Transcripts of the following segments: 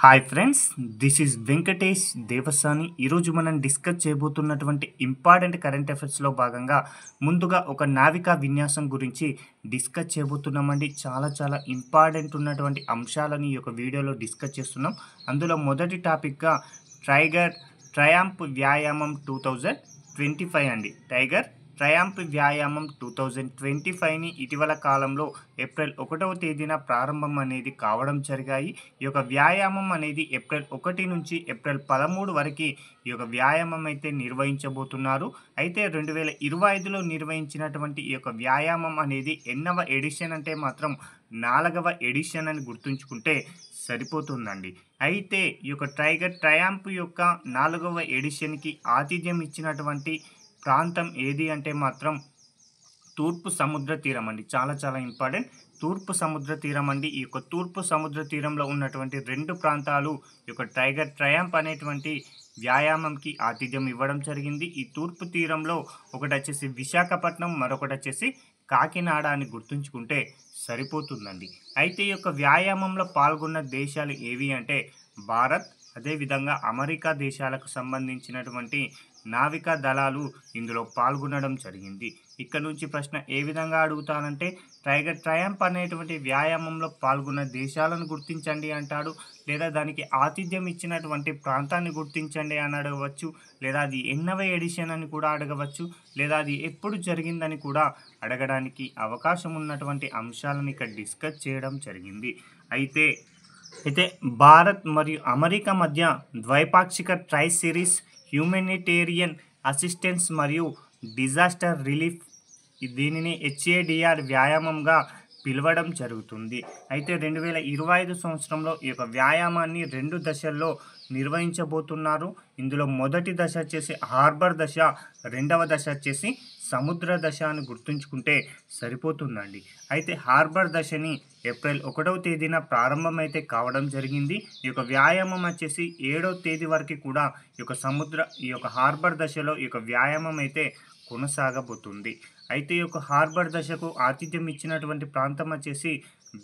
Hi friends, this is Venkatesh Devasani. ఈరోజు మనం discuss చేయబోతున్నటువంటి important current అఫైర్స్లో భాగంగా ముందుగా ఒక నావికా విన్యాసం గురించి డిస్కస్ చేయబోతున్నామండి. చాలా ఇంపార్టెంట్ ఉన్నటువంటి అంశాలని ఈ యొక్క వీడియోలో డిస్కస్ చేస్తున్నాం. అందులో మొదటి టాపిక్గా టైగర్ ట్రయాంప్ వ్యాయామం 2025 అండి. టైగర్ ట్రయాంప్ వ్యాయామం 2025ని ఇటీవల కాలంలో ఏప్రిల్ 1వ తేదీన ప్రారంభం అనేది కావడం జరిగాయి. ఈ యొక్క వ్యాయామం అనేది ఏప్రిల్ 1 నుంచి ఏప్రిల్ 13 వరకు ఈ యొక్క వ్యాయామం అయితే నిర్వహించబోతున్నారు. అయితే 2025లో నిర్వహించినటువంటి ఈ యొక్క వ్యాయామం అనేది ఎన్నవ ఎడిషన్ అంటే మాత్రం 4వ ఎడిషన్ అని గుర్తుంచుకుంటే సరిపోతుందండి. అయితే ఈ యొక్క టైగర్ ట్రయాంప్ యొక్క 4వ ఎడిషన్కి ఆతిథ్యం ఇచ్చినటువంటి ప్రాంతం ఏది అంటే మాత్రం తూర్పు సముద్ర తీరం అండి. చాలా ఇంపార్టెంట్. తూర్పు సముద్ర తీరం అండి. ఈ యొక్క తూర్పు సముద్ర తీరంలో ఉన్నటువంటి రెండు ప్రాంతాలు ఈ యొక్క టైగర్ ట్రయాంప్ అనేటువంటి వ్యాయామంకి ఆతిథ్యం ఇవ్వడం జరిగింది. ఈ తూర్పు తీరంలో ఒకటి వచ్చేసి విశాఖపట్నం, మరొకటి వచ్చేసి కాకినాడ అని గుర్తుంచుకుంటే సరిపోతుందండి. అయితే ఈ యొక్క వ్యాయామంలో పాల్గొన్న దేశాలు ఏవి అంటే భారత్, అదేవిధంగా అమెరికా దేశాలకు సంబంధించినటువంటి నావికా దళాలు ఇందులో పాల్గొనడం జరిగింది. ఇక్కడ నుంచి ప్రశ్న ఏ విధంగా అడుగుతానంటే టైగర్ ట్రయాంప్ అనేటువంటి వ్యాయామంలో పాల్గొన్న దేశాలను గుర్తించండి అంటాడు, లేదా దానికి ఆతిథ్యం ఇచ్చినటువంటి ప్రాంతాన్ని గుర్తించండి అని అడగవచ్చు, లేదా అది ఎన్నవ ఎడిషన్ అని కూడా అడగవచ్చు, లేదా అది ఎప్పుడు జరిగిందని కూడా అడగడానికి అవకాశం ఉన్నటువంటి అంశాలను ఇక్కడ డిస్కస్ చేయడం జరిగింది. అయితే భారత్ మరియు అమెరికా మధ్య ద్వైపాక్షిక ట్రై సిరీస్ హ్యూమనిటేరియన్ అసిస్టెన్స్ మరియు డిజాస్టర్ రిలీఫ్, దీనిని HADR వ్యాయామంగా పిలవడం జరుగుతుంది. అయితే 2025 సంవత్సరంలో ఈ యొక్క వ్యాయామాన్ని 2 దశల్లో నిర్వహించబోతున్నారు. ఇందులో మొదటి దశ వచ్చేసి హార్బర్ దశ, రెండవ దశ వచ్చేసి సముద్ర దశ అని గుర్తుంచుకుంటే సరిపోతుందండి. అయితే హార్బర్ దశని ఏప్రిల్ 1వ తేదీన ప్రారంభమైతే కావడం జరిగింది. ఈ యొక్క వ్యాయామం వచ్చేసి 7వ తేదీ వరకు కూడా ఈ యొక్క హార్బర్ దశలో ఈ యొక్క వ్యాయామం అయితే కొనసాగబోతుంది. అయితే ఈ యొక్క హార్బర్ దశకు ఆతిథ్యం ఇచ్చినటువంటి ప్రాంతం వచ్చేసి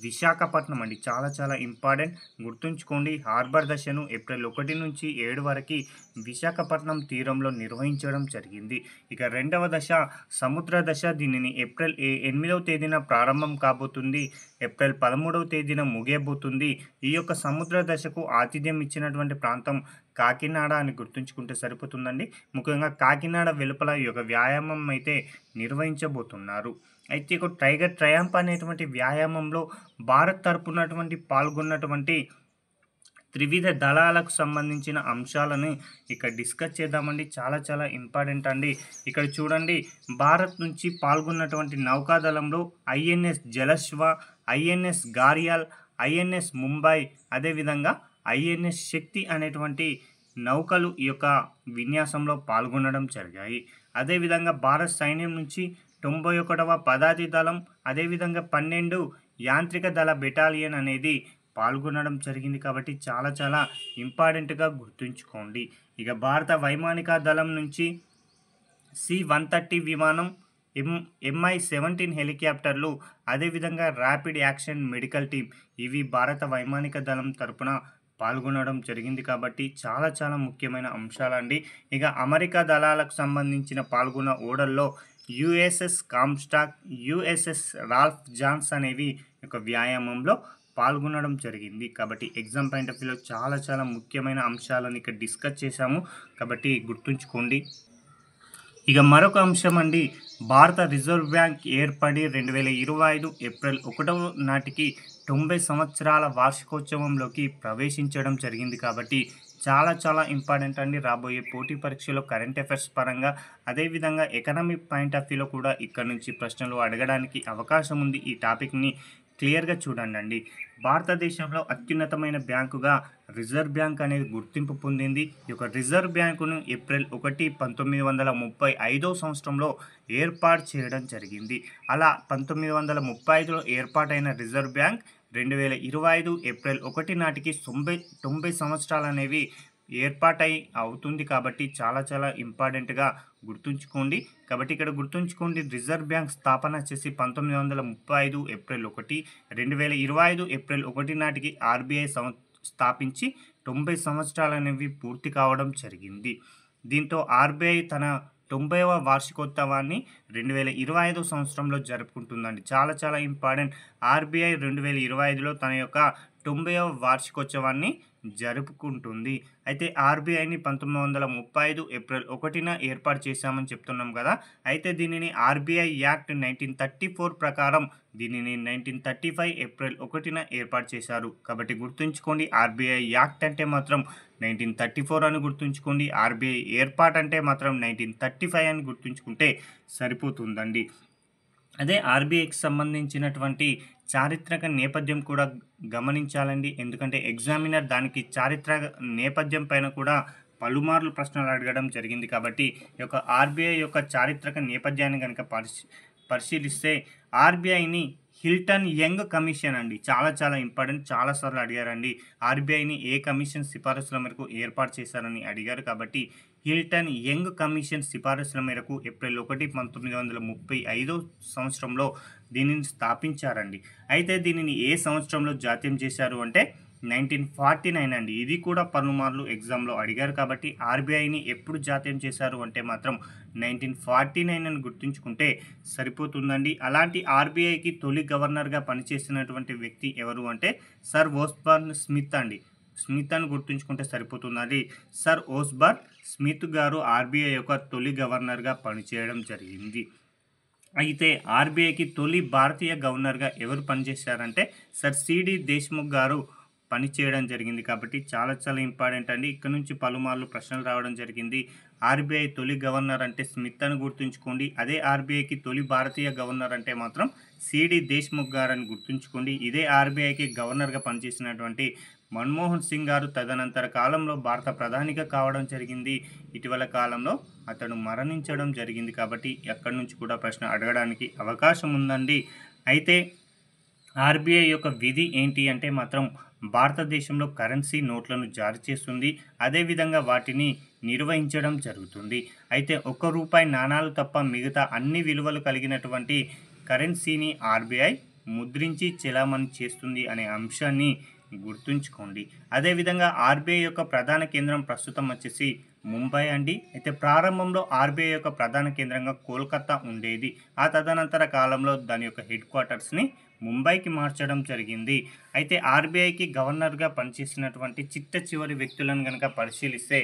విశాఖపట్నం అండి. చాలా ఇంపార్టెంట్, గుర్తుంచుకోండి. హార్బర్ దశను ఏప్రిల్ 1 నుంచి 7 వరకు విశాఖపట్నం తీరంలో నిర్వహించడం జరిగింది. ఇక రెండవ దశ సముద్ర దశ, దీనిని ఏప్రిల్ 8వ తేదీన ప్రారంభం కాబోతుంది, ఏప్రిల్ 13వ తేదీన ముగియబోతుంది. ఈ యొక్క సముద్ర దశకు ఆతిథ్యం ఇచ్చినటువంటి ప్రాంతం కాకినాడ అని గుర్తుంచుకుంటే సరిపోతుందండి. ముఖ్యంగా కాకినాడ వెలుపల ఈ యొక్క వ్యాయామం అయితే నిర్వహించబోతున్నారు. అయితే ఇక టైగర్ ట్రయాంప్ అనేటువంటి వ్యాయామంలో భారత్ తరపునటువంటి పాల్గొన్నటువంటి త్రివిధ దళాలకు సంబంధించిన అంశాలను ఇక్కడ డిస్కస్ చేద్దామండి. చాలా ఇంపార్టెంట్ అండి. ఇక్కడ చూడండి, భారత్ నుంచి పాల్గొన్నటువంటి నౌకాదళంలో INS జలశ్వ, INS గార్యాల్, INS ముంబై, అదేవిధంగా INS శక్తి అనేటువంటి నౌకలు ఈ యొక్క విన్యాసంలో పాల్గొనడం జరిగాయి. అదేవిధంగా భారత సైన్యం నుంచి 91వ పదాతి దళం, అదేవిధంగా 12 యాంత్రిక దళ బెటాలియన్ అనేది పాల్గొనడం జరిగింది. కాబట్టి చాలా ఇంపార్టెంట్గా గుర్తుంచుకోండి. ఇక భారత వైమానిక దళం నుంచి C-130 విమానం, MI-17 హెలికాప్టర్లు, అదేవిధంగా ర్యాపిడ్ యాక్షన్ మెడికల్ టీమ్, ఇవి భారత వైమానిక దళం తరపున పాల్గొనడం జరిగింది. కాబట్టి చాలా ముఖ్యమైన అంశాలండి. ఇక అమెరికా దళాలకు సంబంధించిన పాల్గొన్న ఓడల్లో USS కామ్స్టాక్, USS రాల్ఫ్ జాన్స్ అనేవి ఒక వ్యాయామంలో పాల్గొనడం జరిగింది. కాబట్టి ఎగ్జామ్ పాయింట్ ఆఫ్ వ్యూలో చాలా ముఖ్యమైన అంశాలను ఇక్కడ డిస్కస్ చేశాము, కాబట్టి గుర్తుంచుకోండి. ఇక మరొక అంశం అండి, భారత రిజర్వ్ బ్యాంక్ ఏర్పడి 2025 ఏప్రిల్ 1వ నాటికి 90 సంవత్సరాల వార్షికోత్సవంలోకి ప్రవేశించడం జరిగింది. కాబట్టి చాలా ఇంపార్టెంట్ అండి. రాబోయే పోటీ పరీక్షలో కరెంట్ అఫైర్స్ పరంగా, అదేవిధంగా ఎకనామిక్ పాయింట్ ఆఫ్ వ్యూలో కూడా ఇక్కడ నుంచి ప్రశ్నలు అడగడానికి అవకాశం ఉంది. ఈ టాపిక్ని క్లియర్గా చూడండి. భారతదేశంలో అత్యున్నతమైన బ్యాంకుగా రిజర్వ్ బ్యాంక్ అనేది గుర్తింపు పొందింది. ఈ యొక్క రిజర్వ్ బ్యాంకును ఏప్రిల్ 1, 1935 సంవత్సరంలో ఏర్పాటు చేయడం జరిగింది. అలా 1935లో ఏర్పాటైన రిజర్వ్ బ్యాంక్ 2025 ఏప్రిల్ 1 నాటికి 90 సంవత్సరాలు అనేవి ఏర్పాటై అవుతుంది. కాబట్టి చాలా ఇంపార్టెంట్గా గుర్తుంచుకోండి. కాబట్టి ఇక్కడ గుర్తుంచుకోండి, రిజర్వ్ బ్యాంక్ స్థాపన వచ్చేసి 1935 ఏప్రిల్ 1, 2025 ఏప్రిల్ 1 నాటికి RBI స్థాపించి 90 సంవత్సరాలనేవి పూర్తి కావడం జరిగింది. దీంతో ఆర్‌బీఐ తన 90వ వార్షికోత్సవాన్ని 2025 సంవత్సరంలో జరుపుకుంటుందండి. చాలా చాలా ఇంపార్టెంట్. ఆర్‌బీఐ 2025లో తన యొక్క 90వ వార్షికోత్సవాన్ని జరుపుకుంటుంది. అయితే ఆర్‌బీఐని 1935 ఏప్రిల్ 1న ఏర్పాటు చేశామని చెప్తున్నాం కదా! అయితే దీనిని ఆర్‌బీఐ యాక్ట్ 1934 ప్రకారం దీనిని 1935 ఏప్రిల్ 1న ఏర్పాటు చేశారు. కాబట్టి గుర్తుంచుకోండి, ఆర్‌బీఐ యాక్ట్ అంటే మాత్రం 1934 అని గుర్తుంచుకోండి. ఆర్‌బీఐ ఏర్పాటు అంటే మాత్రం 1935 అని గుర్తుంచుకుంటే సరిపోతుందండి. అదే ఆర్‌బీఐకి సంబంధించినటువంటి చారిత్రక నేపథ్యం కూడా గమనించాలండి. ఎందుకంటే ఎగ్జామినర్ దానికి చారిత్రక నేపథ్యం పైన కూడా పలుమార్లు ప్రశ్నలు అడగడం జరిగింది. కాబట్టి ఈ యొక్క ఆర్‌బీఐ యొక్క చారిత్రక నేపథ్యాన్ని గనుక పరిశీలిస్తే ఆర్‌బీఐని హిల్టన్ యంగ్ కమిషన్ అండి. చాలా చాలా ఇంపార్టెంట్. చాలా సార్లు అడిగారండి. ఆర్‌బీఐని ఏ కమిషన్ సిఫారసుల మేరకు ఏర్పాటు చేశారని అడిగారు. కాబట్టి హిల్టన్ యంగ్ కమిషన్ సిఫారసుల మేరకు ఏప్రిల్ 1, 1935 సంవత్సరంలో దీనిని స్థాపించారండి. అయితే దీనిని ఏ సంవత్సరంలో జాతీయం చేశారు అంటే 1949 అండి. ఇది కూడా పలుమార్లు ఎగ్జామ్‌లో అడిగారు. కాబట్టి ఆర్‌బీఐని ఎప్పుడు జాతీయం చేశారు అంటే మాత్రం 1949 అని గుర్తుంచుకుంటే సరిపోతుందండి. అలాంటి ఆర్‌బీఐకి తొలి గవర్నర్‌గా పనిచేసినటువంటి వ్యక్తి ఎవరు అంటే సర్ ఓస్బర్న్ స్మిత్ అండి. స్మిత్ అని గుర్తుంచుకుంటే సరిపోతుందండి. సర్ ఓస్బర్న్ స్మిత్ గారు ఆర్‌బీఐ యొక్క తొలి గవర్నర్‌గా పనిచేయడం జరిగింది. అయితే ఆర్‌బీఐకి తొలి భారతీయ గవర్నర్‌గా ఎవరు పనిచేశారంటే సర్ సీడీ దేశ్ముఖ్ గారు పనిచేయడం జరిగింది. కాబట్టి చాలా చాలా ఇంపార్టెంట్ అండి. ఇక్కడ నుంచి పలుమార్లు ప్రశ్నలు రావడం జరిగింది. ఆర్‌బీఐ తొలి గవర్నర్ అంటే స్మిత్ అని గుర్తుంచుకోండి. అదే ఆర్‌బీఐకి తొలి భారతీయ గవర్నర్ అంటే మాత్రం సీడీ దేశ్ముఖ్ గారు అని గుర్తుంచుకోండి. ఇదే ఆర్‌బీఐకి గవర్నర్‌గా పనిచేసినటువంటి మన్మోహన్ సింగ్ గారు తదనంతర కాలంలో భారత ప్రధానిగా కావడం జరిగింది. ఇటీవల కాలంలో అతడు మరణించడం జరిగింది. కాబట్టి ఎక్కడి నుంచి కూడా ప్రశ్న అడగడానికి అవకాశం ఉందండి. అయితే ఆర్‌బీఐ యొక్క విధి ఏంటి అంటే మాత్రం భారతదేశంలో కరెన్సీ నోట్లను జారీ చేస్తుంది. అదేవిధంగా వాటిని నిర్వహించడం జరుగుతుంది. అయితే ₹1 నాణాలు తప్ప మిగతా అన్ని విలువలు కలిగినటువంటి కరెన్సీని ఆర్‌బీఐ ముద్రించి చెలామణి చేస్తుంది అనే అంశాన్ని గుర్తుంచుకోండి. అదేవిధంగా ఆర్‌బీఐ యొక్క ప్రధాన కేంద్రం ప్రస్తుతం వచ్చేసి ముంబై అండి. అయితే ప్రారంభంలో ఆర్‌బీఐ యొక్క ప్రధాన కేంద్రంగా కోల్కతా ఉండేది. ఆ తదనంతర కాలంలో దాని యొక్క హెడ్ క్వార్టర్స్‌ని ముంబైకి మార్చడం జరిగింది. అయితే ఆర్‌బీఐకి గవర్నర్‌గా పనిచేసినటువంటి చిట్ట చివరి వ్యక్తులను గనక పరిశీలిస్తే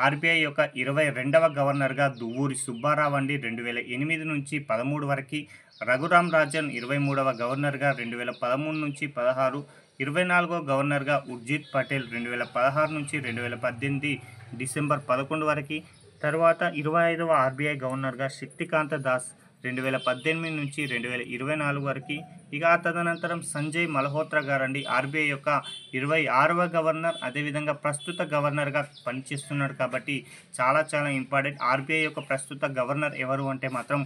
ఆర్‌బీఐ యొక్క 22వ గవర్నర్‌గా దువ్వూరి సుబ్బారావు అండి 2008 నుంచి 13 వరకి, రఘురామ్ రాజన్ 23వ గవర్నర్‌గా 2013 నుంచి 16, 24వ గవర్నర్‌గా ఉర్జిత్ పటేల్ 2016 నుంచి 2018 డిసెంబర్ 11 వరకి, తర్వాత 25వ ఆర్‌బీఐ గవర్నర్‌గా శక్తికాంత దాస్ 2018 నుంచి 2024 వరకి, ఇక ఆ తదనంతరం సంజయ్ మల్హోత్రా గారండి ఆర్‌బీఐ యొక్క 26వ గవర్నర్. అదేవిధంగా ప్రస్తుత గవర్నర్‌గా పనిచేస్తున్నాడు. కాబట్టి చాలా చాలా ఇంపార్టెంట్. ఆర్‌బీఐ యొక్క ప్రస్తుత గవర్నర్ ఎవరు అంటే మాత్రం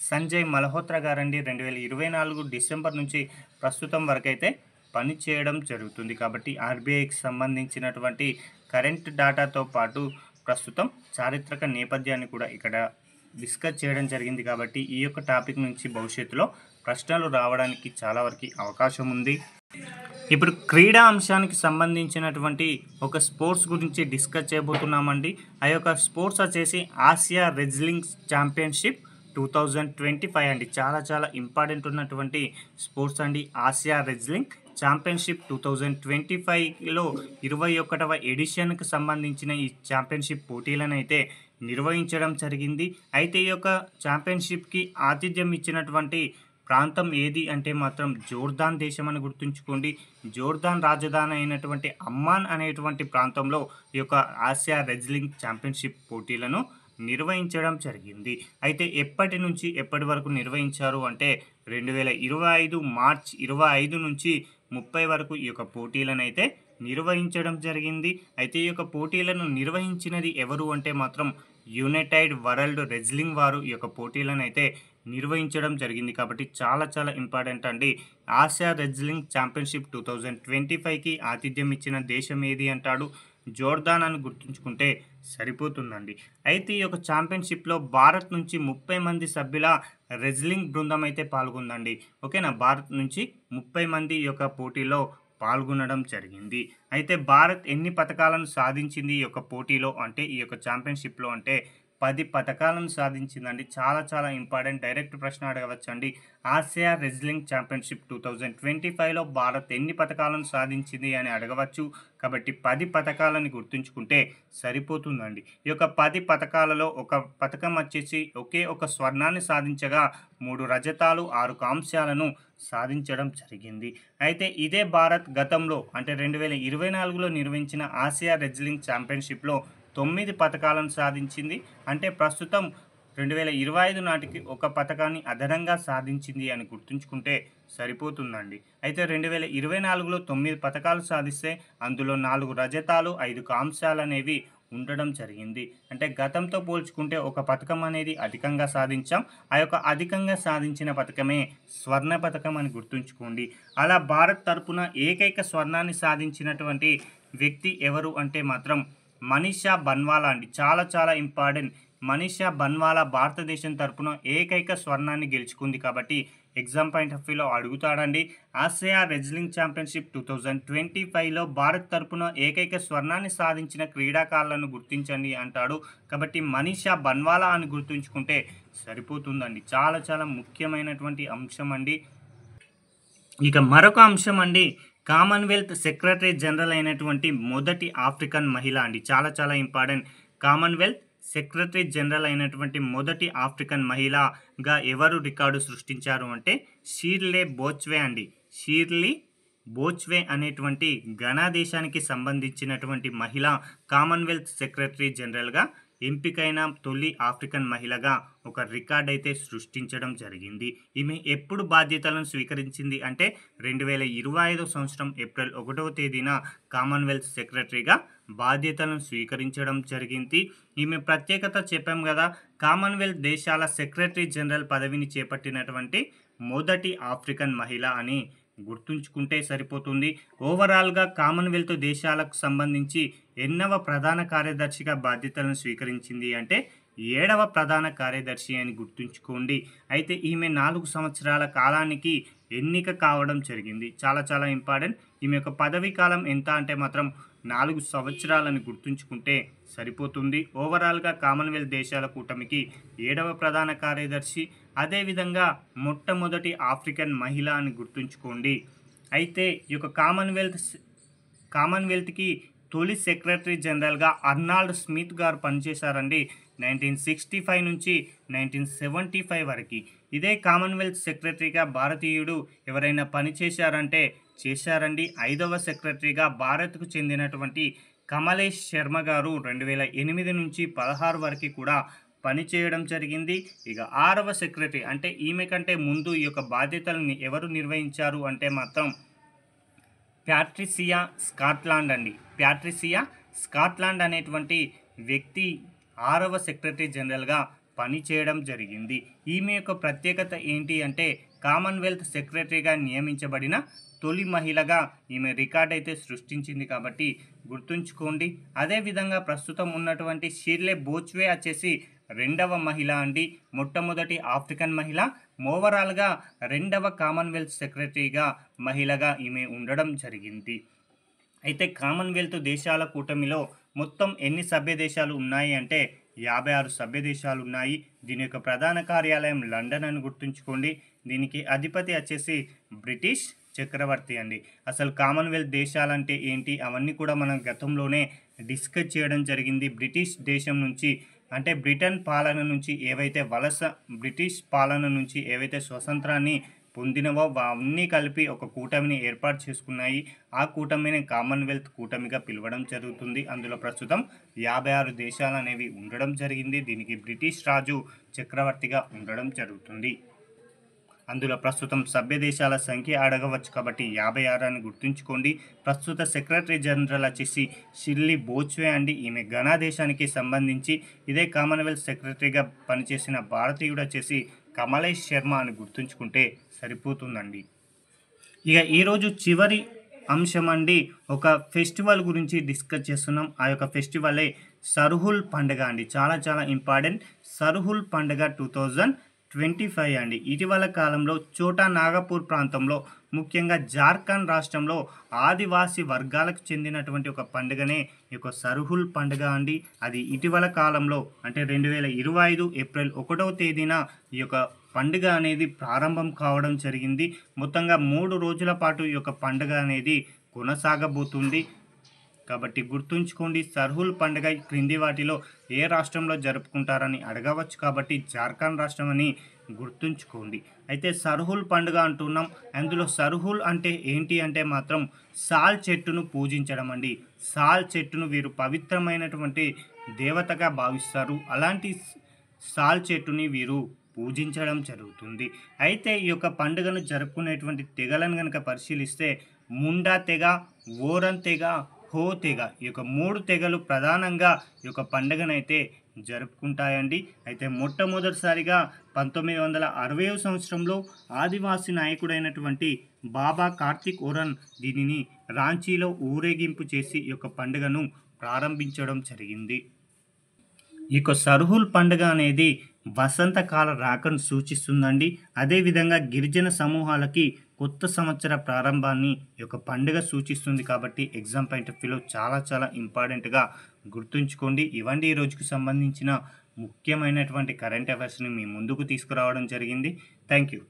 సంజయ్ మల్హోత్రా గారండి 2024 డిసెంబర్ నుంచి ప్రస్తుతం వరకైతే పని చేయడం జరుగుతుంది. కాబట్టి ఆర్‌బీఐకి సంబంధించినటువంటి కరెంట్ డాటాతో పాటు ప్రస్తుతం చారిత్రక నేపథ్యాన్ని కూడా ఇక్కడ డిస్కస్ చేయడం జరిగింది. కాబట్టి ఈ యొక్క టాపిక్ నుంచి భవిష్యత్తులో ప్రశ్నలు రావడానికి చాలా వరకు అవకాశం ఉంది. ఇప్పుడు క్రీడా అంశానికి సంబంధించినటువంటి ఒక స్పోర్ట్స్ గురించి డిస్కస్ చేయబోతున్నామండి. ఆ యొక్క స్పోర్ట్స్ వచ్చేసి ఆసియా రెజ్లింగ్ ఛాంపియన్షిప్ 2025 అండి. చాలా చాలా ఇంపార్టెంట్ ఉన్నటువంటి స్పోర్ట్స్ అండి. ఆసియా రెజ్లింగ్ ఛాంపియన్షిప్ 2025లో 21వ ఎడిషన్కి సంబంధించిన ఈ ఛాంపియన్షిప్ పోటీలను అయితే నిర్వహించడం జరిగింది. అయితే ఈ యొక్క ఛాంపియన్షిప్కి ఆతిథ్యం ఇచ్చినటువంటి ప్రాంతం ఏది అంటే మాత్రం జోర్దాన్ దేశం అని గుర్తుంచుకోండి. జోర్దాన్ రాజధాని అయినటువంటి అమ్మాన్ అనేటువంటి ప్రాంతంలో ఈ యొక్క ఆసియా రెజ్లింగ్ ఛాంపియన్షిప్ పోటీలను నిర్వహించడం జరిగింది. అయితే ఎప్పటి నుంచి ఎప్పటి వరకు నిర్వహించారు అంటే 2025 మార్చ్ 25 నుంచి 30 వరకు ఈ యొక్క పోటీలను అయితే నిర్వహించడం జరిగింది. అయితే ఈ యొక్క పోటీలను నిర్వహించినది ఎవరు అంటే మాత్రం యునైటెడ్ వరల్డ్ రెజ్లింగ్ వారు ఈ యొక్క పోటీలను అయితే నిర్వహించడం జరిగింది. కాబట్టి చాలా చాలా ఇంపార్టెంట్ అండి. ఆసియా రెజ్లింగ్ ఛాంపియన్షిప్ 2025కి ఆతిథ్యం ఇచ్చిన దేశం ఏది అంటాడు జోర్దాన్ అని గుర్తుంచుకుంటే సరిపోతుందండి. అయితే ఈ యొక్క ఛాంపియన్షిప్లో భారత్ నుంచి 30 మంది సభ్యుల రెజ్లింగ్ బృందం అయితే పాల్గొందండి. ఓకేనా, భారత్ నుంచి 30 మంది ఈ యొక్క పోటీలో పాల్గొనడం జరిగింది. అయితే భారత్ ఎన్ని పతకాలను సాధించింది ఈ యొక్క పోటీలో అంటే ఈ యొక్క ఛాంపియన్‌షిప్‌లో అంటే 10 పతకాలను సాధించిందండి. చాలా చాలా ఇంపార్టెంట్ డైరెక్ట్ ప్రశ్న అడగవచ్చండి. ఆసియా రెజ్లింగ్ ఛాంపియన్‌షిప్ 2025లో భారత్ ఎన్ని పతకాలను సాధించింది అని అడగవచ్చు. కాబట్టి 10 పతకాలని గుర్తుంచుకుంటే సరిపోతుందండి. ఈ యొక్క 10 పతకాలలో ఒక పతకం వచ్చేసి ఒకే ఒక స్వర్ణాన్ని సాధించగా 3 రజతాలు, 6 కాంస్యాలను సాధించడం జరిగింది. అయితే ఇదే భారత్ గతంలో అంటే 2024లో నిర్వహించిన ఆసియా రెజ్లింగ్ ఛాంపియన్‌షిప్‌లో 9 పతకాలను సాధించింది. అంటే ప్రస్తుతం 2025 నాటికి ఒక పతకాన్ని అదనంగా సాధించింది అని గుర్తుంచుకుంటే సరిపోతుందండి. అయితే 2024లో 9 పతకాలు సాధిస్తే అందులో 4 రజతాలు, 5 కాంస్యాలనేవి ఉండడం జరిగింది. అంటే గతంతో పోల్చుకుంటే ఒక పతకం అనేది అధికంగా సాధించాం. ఆ యొక్క అధికంగా సాధించిన పతకమే స్వర్ణ పతకం అని గుర్తుంచుకోండి. అలా భారత్ తరపున ఏకైక స్వర్ణాన్ని సాధించినటువంటి వ్యక్తి ఎవరు అంటే మాత్రం మనీషా బన్వాలా అండి. చాలా చాలా ఇంపార్టెంట్. మనీషా బన్వాలా భారతదేశం తరపున ఏకైక స్వర్ణాన్ని గెలుచుకుంది కాబట్టి ఎగ్జామ్ పాయింట్ ఆఫ్ వ్యూలో అడుగుతాడండి. ఆసియా రెజ్లింగ్ ఛాంపియన్‌షిప్ 2025లో భారత్ తరపున ఏకైక స్వర్ణాన్ని సాధించిన క్రీడాకారులను గుర్తించండి అంటాడు. కాబట్టి మనీషా బన్వాలా అని గుర్తుంచుకుంటే సరిపోతుందండి. చాలా చాలా ముఖ్యమైనటువంటి అంశం అండి. ఇక మరొక అంశం అండి కామన్వెల్త్ సెక్రటరీ జనరల్ అయినటువంటి మొదటి ఆఫ్రికన్ మహిళ అండి. చాలా చాలా ఇంపార్టెంట్. కామన్వెల్త్ సెక్రటరీ జనరల్ అయినటువంటి మొదటి ఆఫ్రికన్ మహిళగా ఎవరు రికార్డు సృష్టించారు అంటే షీర్లీ బోచ్వే అండి. షీర్లీ బోచ్వే అనేటువంటి ఘనా దేశానికి సంబంధించినటువంటి మహిళ కామన్వెల్త్ సెక్రటరీ జనరల్గా ఎంపికైన తొలి ఆఫ్రికన్ మహిళగా ఒక రికార్డ్ అయితే సృష్టించడం జరిగింది. ఈమె ఎప్పుడు బాధ్యతలను స్వీకరించింది అంటే 2025 సంవత్సరం ఏప్రిల్ 1వ తేదీన కామన్వెల్త్ సెక్రటరీగా బాధ్యతలను స్వీకరించడం జరిగింది. ఈమె ప్రత్యేకత చెప్పాం కదా, కామన్వెల్త్ దేశాల సెక్రటరీ జనరల్ పదవిని చేపట్టినటువంటి మొదటి ఆఫ్రికన్ మహిళ అని గుర్తుంచుకుంటే సరిపోతుంది. ఓవరాల్గా కామన్వెల్త్ దేశాలకు సంబంధించి ఎన్నవ ప్రధాన కార్యదర్శిగా బాధ్యతలను స్వీకరించింది అంటే 7వ ప్రధాన కార్యదర్శి అని గుర్తుంచుకోండి. అయితే ఈమె 4 సంవత్సరాల కాలానికి ఎన్నిక కావడం జరిగింది. చాలా చాలా ఇంపార్టెంట్. ఈమె యొక్క పదవీ కాలం ఎంత అంటే మాత్రం 4 సంవత్సరాలని గుర్తుంచుకుంటే సరిపోతుంది. ఓవరాల్గా కామన్వెల్త్ దేశాల కూటమికి 7వ ప్రధాన కార్యదర్శి, అదేవిధంగా మొట్టమొదటి ఆఫ్రికన్ మహిళ అని గుర్తుంచుకోండి. అయితే ఈ యొక్క కామన్వెల్త్కి తొలి సెక్రటరీ జనరల్గా అర్నాల్డ్ స్మిత్ గారు పనిచేశారండి 1965 నుంచి 1975 వరకు. ఇదే కామన్వెల్త్ సెక్రటరీగా భారతీయుడు ఎవరైనా పనిచేశారంటే చేశారండి. 5వ సెక్రటరీగా భారత్కు చెందినటువంటి కమలేష్ శర్మ గారు 2008 నుంచి 16 వరకు కూడా పనిచేయడం జరిగింది. ఇక 6వ సెక్రటరీ అంటే ఈమె కంటే ముందు ఈ యొక్క బాధ్యతలను ఎవరు నిర్వహించారు అంటే మాత్రం ప్యాట్రిసియా స్కాట్లాండ్ అండి. ప్యాట్రిసియా స్కాట్లాండ్ అనేటువంటి వ్యక్తి 6వ సెక్రటరీ జనరల్గా పనిచేయడం జరిగింది. ఈమె యొక్క ప్రత్యేకత ఏంటి అంటే కామన్వెల్త్ సెక్రటరీగా నియమించబడిన తొలి మహిళగా ఈమె రికార్డ్ అయితే సృష్టించింది కాబట్టి గుర్తుంచుకోండి. అదేవిధంగా ప్రస్తుతం ఉన్నటువంటి షీర్లీ బోచ్వే వచ్చేసి 2వ మహిళ అండి. మొట్టమొదటి ఆఫ్రికన్ మహిళ, ఓవరాల్గా 2వ కామన్వెల్త్ సెక్రటరీగా మహిళగా ఈమె ఉండడం జరిగింది. అయితే కామన్వెల్త్ దేశాల కూటమిలో మొత్తం ఎన్ని సభ్య దేశాలు ఉన్నాయి అంటే 56 సభ్య దేశాలు ఉన్నాయి. దీని యొక్క ప్రధాన కార్యాలయం లండన్ అని గుర్తుంచుకోండి. దీనికి అధిపతి వచ్చేసి బ్రిటిష్ చక్రవర్తి అండి. అసలు కామన్వెల్త్ దేశాలంటే ఏంటి అవన్నీ కూడా మనం గతంలోనే డిస్కస్ చేయడం జరిగింది. బ్రిటిష్ దేశం నుంచి అంటే బ్రిటన్ పాలన నుంచి బ్రిటిష్ పాలన నుంచి ఏవైతే స్వతంత్రాన్ని పొందినవో అవన్నీ కలిపి ఒక కూటమిని ఏర్పాటు చేసుకున్నాయి. ఆ కూటమిని కామన్వెల్త్ కూటమిగా పిలవడం జరుగుతుంది. అందులో ప్రస్తుతం 56 దేశాలు అనేవి ఉండడం జరిగింది. దీనికి బ్రిటిష్ రాజు చక్రవర్తిగా ఉండడం జరుగుతుంది. అందులో ప్రస్తుతం సభ్య దేశాల సంఖ్య అడగవచ్చు కాబట్టి 56 అని గుర్తుంచుకోండి. ప్రస్తుత సెక్రటరీ జనరల్ వచ్చేసి షిర్లీ బోచ్వే అండి. ఈమె ఘనా దేశానికి సంబంధించి. ఇదే కామన్వెల్త్ సెక్రటరీగా పనిచేసిన భారతీయుడు వచ్చేసి కమలేష్ శర్మ అని గుర్తుంచుకుంటే సరిపోతుందండి. ఇక ఈరోజు చివరి అంశం అండి, ఒక ఫెస్టివల్ గురించి డిస్కస్ చేస్తున్నాం. ఆ యొక్క ఫెస్టివలే సర్హుల్ పండుగ అండి. చాలా చాలా ఇంపార్టెంట్. సర్హుల్ పండుగ 25 అండి. ఇటీవల కాలంలో చోటా నాగపూర్ ప్రాంతంలో ముఖ్యంగా జార్ఖండ్ రాష్ట్రంలో ఆదివాసీ వర్గాలకు చెందినటువంటి ఒక పండుగనే ఈ యొక్క సర్హుల్ పండుగ అండి. అది ఇటీవల కాలంలో అంటే 2025 ఏప్రిల్ 1వ తేదీన ఈ యొక్క పండుగ అనేది ప్రారంభం కావడం జరిగింది. మొత్తంగా 3 రోజుల పాటు ఈ యొక్క పండుగ అనేది కొనసాగబోతుంది. కాబట్టి గుర్తుంచుకోండి, సర్హుల్ పండుగ క్రింది వాటిలో ఏ రాష్ట్రంలో జరుపుకుంటారని అడగవచ్చు కాబట్టి జార్ఖండ్ రాష్ట్రం అని గుర్తుంచుకోండి. అయితే సర్హుల్ పండుగ అంటున్నాం. అందులో సర్హుల్ అంటే ఏంటి అంటే మాత్రం సాల్ చెట్టును పూజించడం అండి. సాల్ చెట్టును వీరు పవిత్రమైనటువంటి దేవతగా భావిస్తారు. అలాంటి సాల్ చెట్టుని వీరు పూజించడం జరుగుతుంది. అయితే ఈ యొక్క పండుగను జరుపుకునేటువంటి తెగలను కనుక పరిశీలిస్తే ముండా తెగ, ఓరన్ తెగ, హో తెగ, ఈ యొక్క 3 తెగలు ప్రధానంగా ఈ యొక్క పండుగనైతే జరుపుకుంటాయండి. అయితే మొట్టమొదటిసారిగా 1960వ సంవత్సరంలో ఆదివాసీ నాయకుడైనటువంటి బాబా కార్తిక్ ఓరన్ దీనిని రాంచీలో ఊరేగింపు చేసి ఈ యొక్క పండుగను ప్రారంభించడం జరిగింది. ఈ యొక్క సర్హుల్ పండుగ అనేది వసంతకాల రాకను సూచిస్తుందండి. అదేవిధంగా గిరిజన సమూహాలకి కొత్త సంవత్సర ప్రారంభాన్ని ఈ యొక్క పండుగ సూచిస్తుంది. కాబట్టి ఎగ్జామ్ పాయింట్ ఆఫ్ వ్యూలో చాలా చాలా ఇంపార్టెంట్గా గుర్తుంచుకోండి. ఇవండి ఈ రోజుకు సంబంధించిన ముఖ్యమైనటువంటి కరెంట్ అఫైర్స్ని మీ ముందుకు తీసుకురావడం జరిగింది. Thank you.